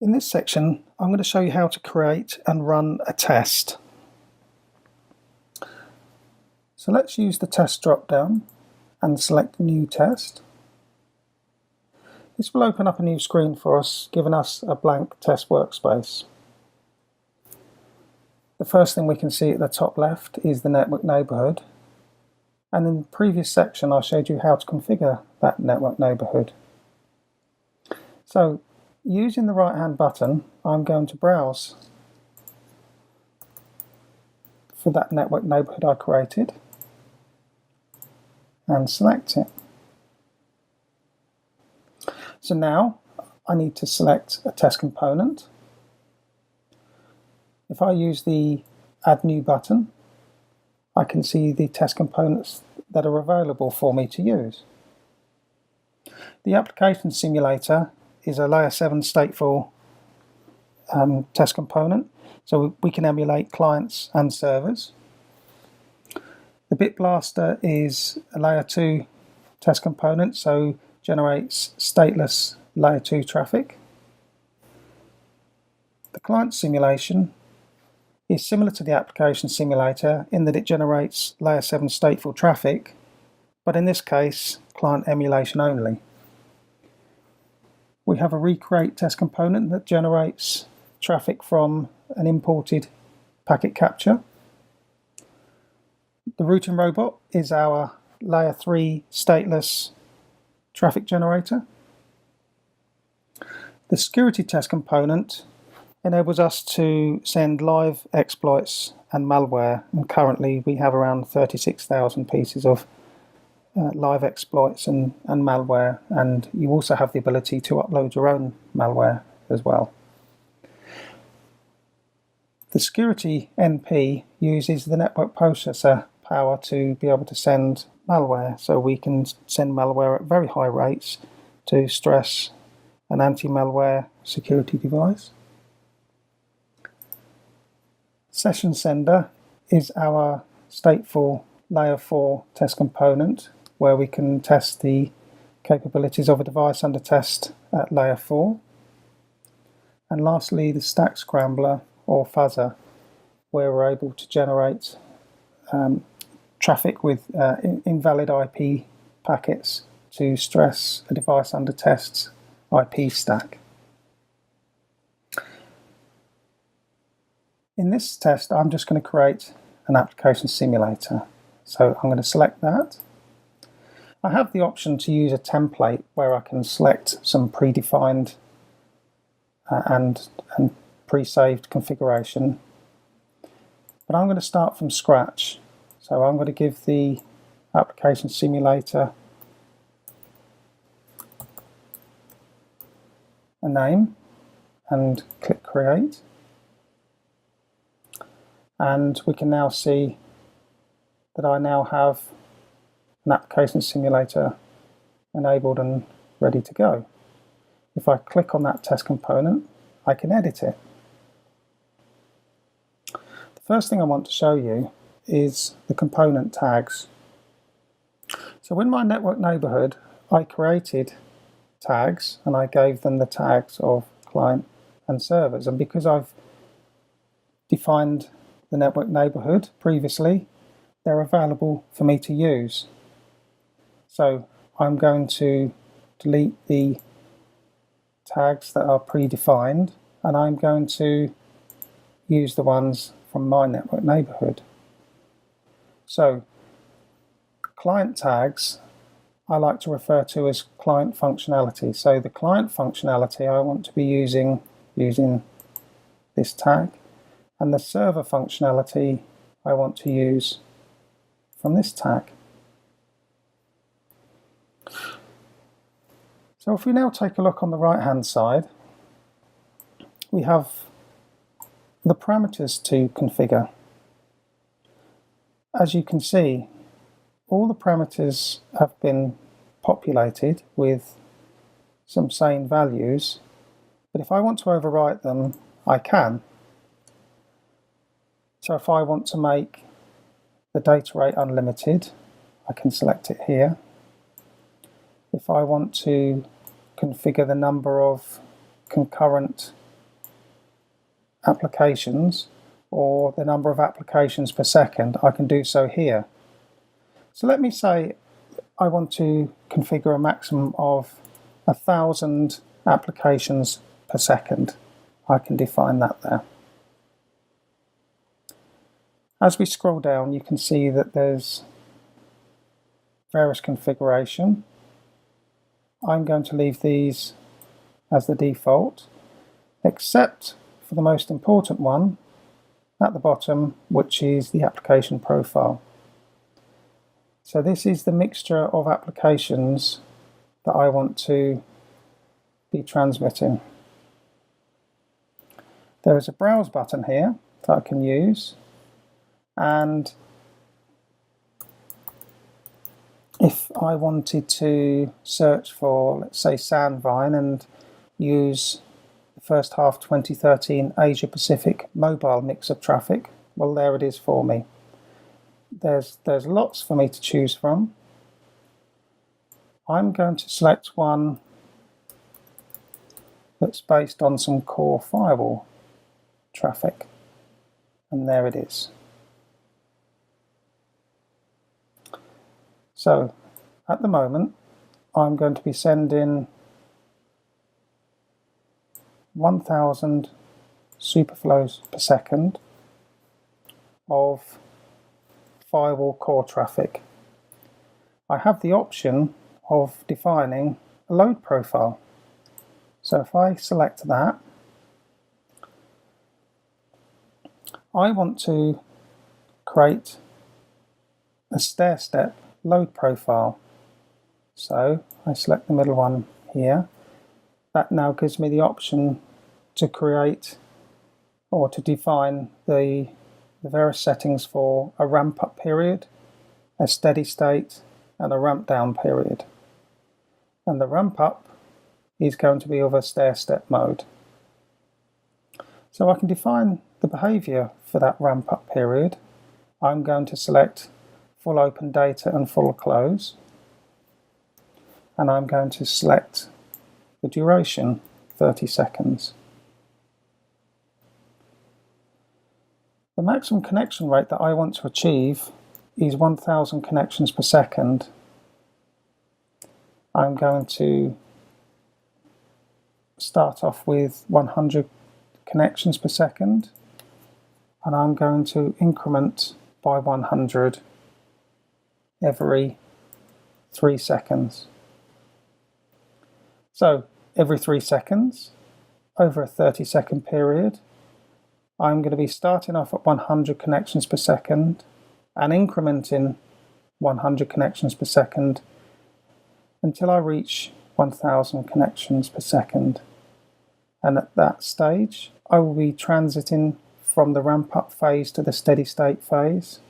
In this section, I'm going to show you how to create and run a test. So let's use the test drop-down and select New Test. This will open up a new screen for us, giving us a blank test workspace. The first thing we can see at the top left is the network neighborhood. And in the previous section, I showed you how to configure that network neighborhood. So, using the right-hand button, I'm going to browse for that network neighborhood I created and select it. So now I need to select a test component. If I use the Add New button, I can see the test components that are available for me to use. The application simulator is a layer 7 stateful test component, so we can emulate clients and servers. The Bit Blaster is a layer 2 test component, so generates stateless layer 2 traffic. The client simulation is similar to the application simulator in that it generates layer 7 stateful traffic, but in this case, client emulation only. We have a Recreate test component that generates traffic from an imported packet capture. The routing robot is our layer 3 stateless traffic generator. The security test component enables us to send live exploits and malware, and currently we have around 36,000 pieces of live exploits and malware, and you also have the ability to upload your own malware as well. The security NP uses the network processor power to be able to send malware, so we can send malware at very high rates to stress an anti-malware security device. Session Sender is our stateful layer 4 test component where we can test the capabilities of a device under test at layer 4. And lastly, the Stack Scrambler or fuzzer, where we're able to generate traffic with invalid IP packets to stress a device under test's IP stack. In this test, I'm just going to create an application simulator. So I'm going to select that. I have the option to use a template where I can select some predefined and pre-saved configuration. But I'm going to start from scratch. So I'm going to give the application simulator a name and click Create. And we can now see that I now have an application simulator enabled and ready to go. If I click on that test component, I can edit it. The first thing I want to show you is the component tags. So in my network neighborhood, I created tags and I gave them the tags of client and servers. And because I've defined the network neighborhood previously, they're available for me to use. So I'm going to delete the tags that are predefined, and I'm going to use the ones from my network neighborhood. So client tags I like to refer to as client functionality. So the client functionality I want to be using this tag, and the server functionality I want to use from this tag. So if we now take a look on the right hand side, we have the parameters to configure. As you can see, all the parameters have been populated with some sane values, but if I want to overwrite them, I can. So if I want to make the data rate unlimited, I can select it here. If I want to configure the number of concurrent applications or the number of applications per second, I can do so here. So let me say I want to configure a maximum of 1,000 applications per second. I can define that there. As we scroll down, you can see that there's various configuration. I'm going to leave these as the default, except for the most important one at the bottom, which is the application profile. So this is the mixture of applications that I want to be transmitting. There is a browse button here that I can use, and if I wanted to search for, let's say, Sandvine and use the first half 2013 Asia Pacific mobile mix of traffic, well, there it is for me. There's lots for me to choose from. I'm going to select one that's based on some core firewall traffic, and there it is. So at the moment I'm going to be sending 1,000 superflows per second of firewall core traffic. I have the option of defining a load profile. So if I select that, I want to create a stair-step load profile. So I select the middle one here. That now gives me the option to create or to define the various settings for a ramp-up period, a steady state, and a ramp-down period. And the ramp-up is going to be of a stair-step mode. So I can define the behavior for that ramp-up period. I'm going to select full open data and full close, and I'm going to select the duration, 30 seconds. The maximum connection rate that I want to achieve is 1,000 connections per second. I'm going to start off with 100 connections per second, and I'm going to increment by 100 every 3 seconds. So every 3 seconds, over a 30-second period, I'm going to be starting off at 100 connections per second and incrementing 100 connections per second until I reach 1,000 connections per second. And at that stage, I will be transiting from the ramp-up phase to the steady state phase,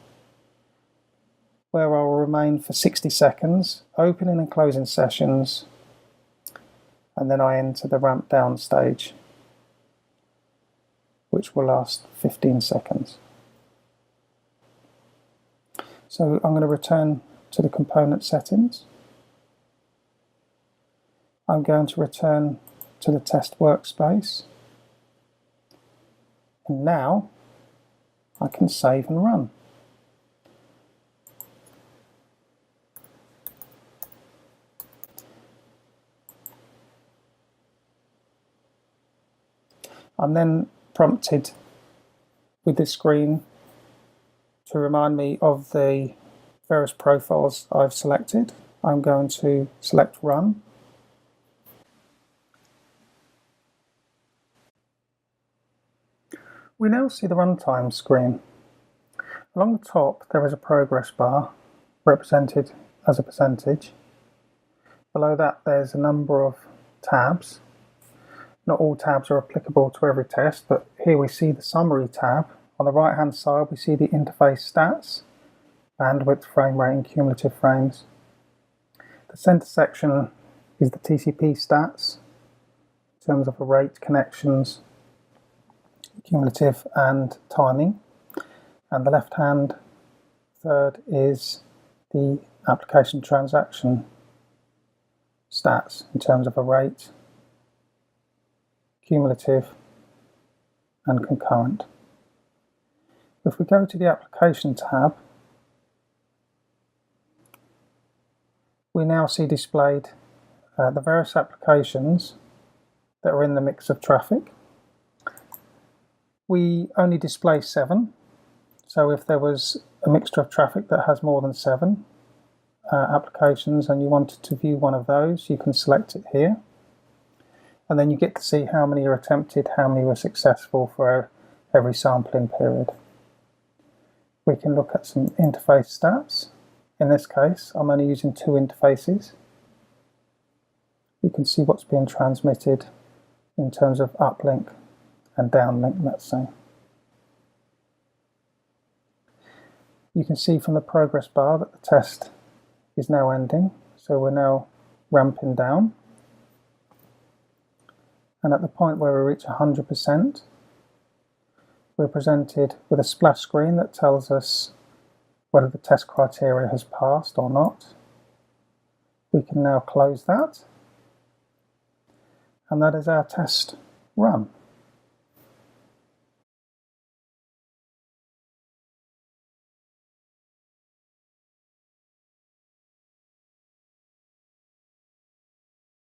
where I will remain for 60 seconds, opening and closing sessions, and then I enter the ramp down stage, which will last 15 seconds. So I'm going to return to the component settings. I'm going to return to the test workspace. And now I can save and run. I'm then prompted with this screen to remind me of the various profiles I've selected. I'm going to select Run. We now see the runtime screen. Along the top there is a progress bar represented as a percentage. Below that there's a number of tabs. Not all tabs are applicable to every test, but here we see the summary tab. On the right hand side we see the interface stats, bandwidth, frame rate and cumulative frames. The center section is the TCP stats in terms of the rate, connections, cumulative and timing. And the left hand third is the application transaction stats in terms of a rate, cumulative and concurrent. If we go to the Application tab, we now see displayed the various applications that are in the mix of traffic. We only display 7, so if there was a mixture of traffic that has more than 7 applications and you wanted to view one of those, you can select it here, and then you get to see how many are attempted, how many were successful for every sampling period. We can look at some interface stats. In this case, I'm only using 2 interfaces. You can see what's being transmitted in terms of uplink and downlink, let's say. You can see from the progress bar that the test is now ending, so we're now ramping down. And at the point where we reach 100%, we're presented with a splash screen that tells us whether the test criteria has passed or not. We can now close that, and that is our test run.